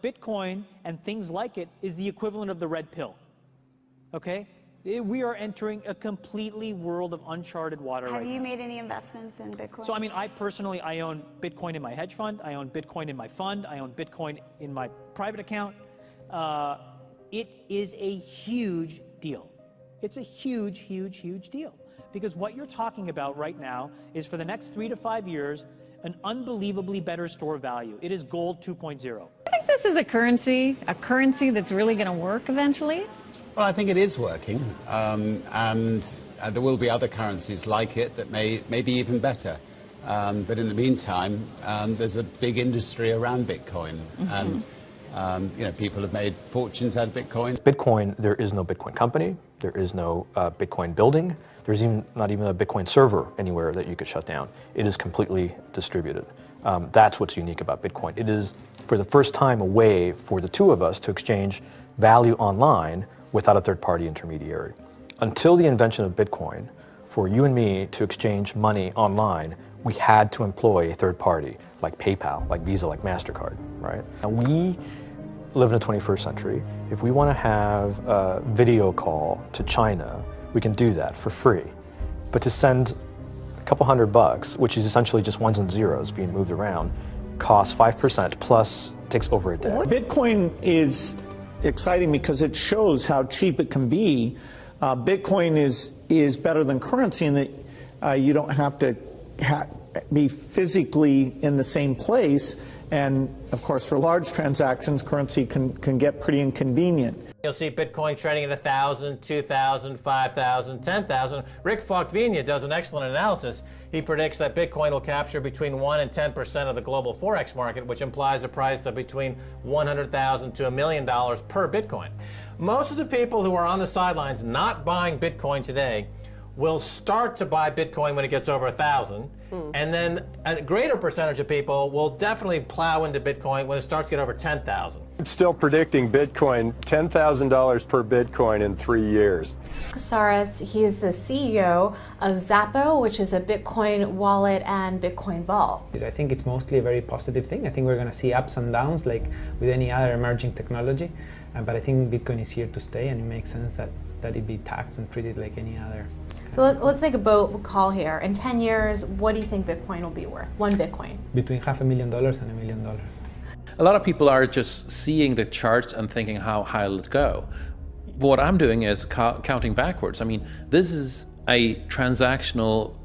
Bitcoin and things like it is the equivalent of the red pill, okay? We are entering a completely world of uncharted water right now. Have you made any investments in Bitcoin? So, I mean, I personally, I own Bitcoin in my hedge fund. I own Bitcoin in my fund. I own Bitcoin in my private account. It is a huge deal. It's a huge, huge, huge deal. Because what you're talking about right now is for the next 3 to 5 years, an unbelievably better store value. It is gold 2.0. I think this is a currency that's really going to work eventually. Well, I think it is working, and there will be other currencies like it that may be even better. But in the meantime, there's a big industry around Bitcoin, and you know, people have made fortunes out of Bitcoin. Bitcoin, there is no Bitcoin company, there is no Bitcoin building, there's not even a Bitcoin server anywhere that you could shut down. It is completely distributed. That's what's unique about Bitcoin. It is, for the first time, a way for the two of us to exchange value online without a third-party intermediary. Until the invention of Bitcoin, for you and me to exchange money online, we had to employ a third party, like PayPal, like Visa, like MasterCard, right? And we live in the 21st century. If we want to have a video call to China, we can do that for free. But to send a couple $100, which is essentially just ones and zeros being moved around, costs 5% plus takes over a day. Bitcoin is exciting because it shows how cheap it can be. Bitcoin is better than currency in that you don't have to be physically in the same place. And of course, for large transactions, currency can get pretty inconvenient. You'll see Bitcoin trading at 1,000, 2,000, 5,000, 10,000. Rick Falkvinia does an excellent analysis. He predicts that Bitcoin will capture between 1 and 10% of the global Forex market, which implies a price of between $100,000 to $1 million per Bitcoin. Most of the people who are on the sidelines not buying Bitcoin today will start to buy Bitcoin when it gets over 1,000. And then a greater percentage of people will definitely plow into Bitcoin when it starts to get over 10,000. It's still predicting Bitcoin, $10,000 per Bitcoin in 3 years. Casares, he is the CEO of Zappo, which is a Bitcoin wallet and Bitcoin vault. I think it's mostly a very positive thing. I think we're going to see ups and downs like with any other emerging technology. But I think Bitcoin is here to stay, and it makes sense that it be taxed and treated like any other. So let's make a bold call here. In 10 years, what do you think Bitcoin will be worth? One Bitcoin? Between $500,000 and $1 million. A lot of people are just seeing the charts and thinking, how high will it go? What I'm doing is counting backwards. I mean, this is a transactional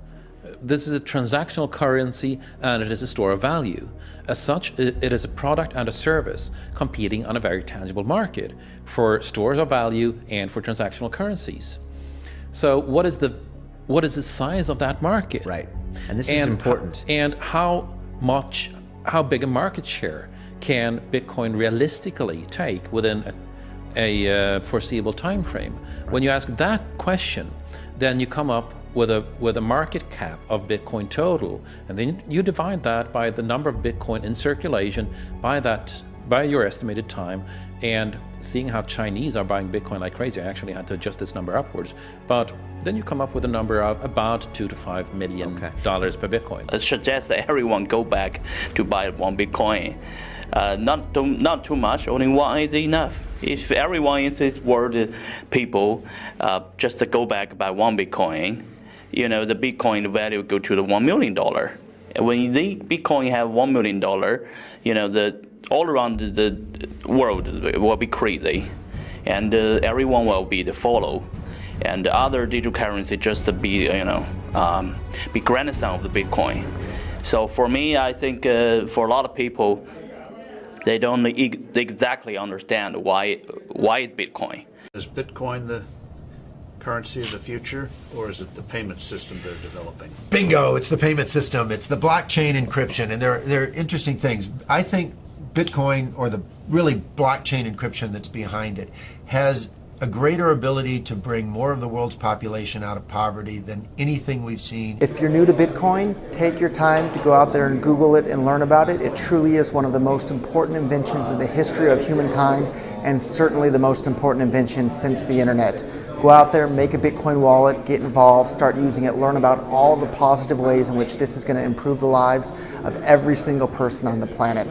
currency, and it is a store of value. As such, it is a product and a service competing on a very tangible market for stores of value and for transactional currencies. So what is the size of that market? Right, and this is important. And how big a market share can Bitcoin realistically take within a foreseeable time frame? Right. When you ask that question, then you come up with a market cap of Bitcoin total, and then you divide that by the number of Bitcoin in circulation by your estimated time, and seeing how Chinese are buying Bitcoin like crazy, I actually had to adjust this number upwards, but then you come up with a number of about $2 to $5 million per Bitcoin. It suggests that everyone go back to buy one Bitcoin. Not too much, only one is enough. If everyone in this world, people, just to go back buy one Bitcoin, you know, the Bitcoin value go to the $1 million. And when the Bitcoin have $1 million, you know, all around the world will be crazy, and everyone will be the follow, and the other digital currency just to be, you know, be grandson of the Bitcoin. So for me, I think for a lot of people, they don't exactly understand why it's Bitcoin. Is Bitcoin the currency of the future, or is it the payment system they're developing? Bingo! It's the payment system. It's the blockchain encryption, and they're interesting things. I think Bitcoin, or the really blockchain encryption that's behind it, has a greater ability to bring more of the world's population out of poverty than anything we've seen. If you're new to Bitcoin, take your time to go out there and Google it and learn about it. It truly is one of the most important inventions in the history of humankind, and certainly the most important invention since the internet. Go out there, make a Bitcoin wallet, get involved, start using it, learn about all the positive ways in which this is going to improve the lives of every single person on the planet.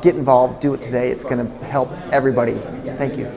Get involved, do it today. It's going to help everybody. Thank you.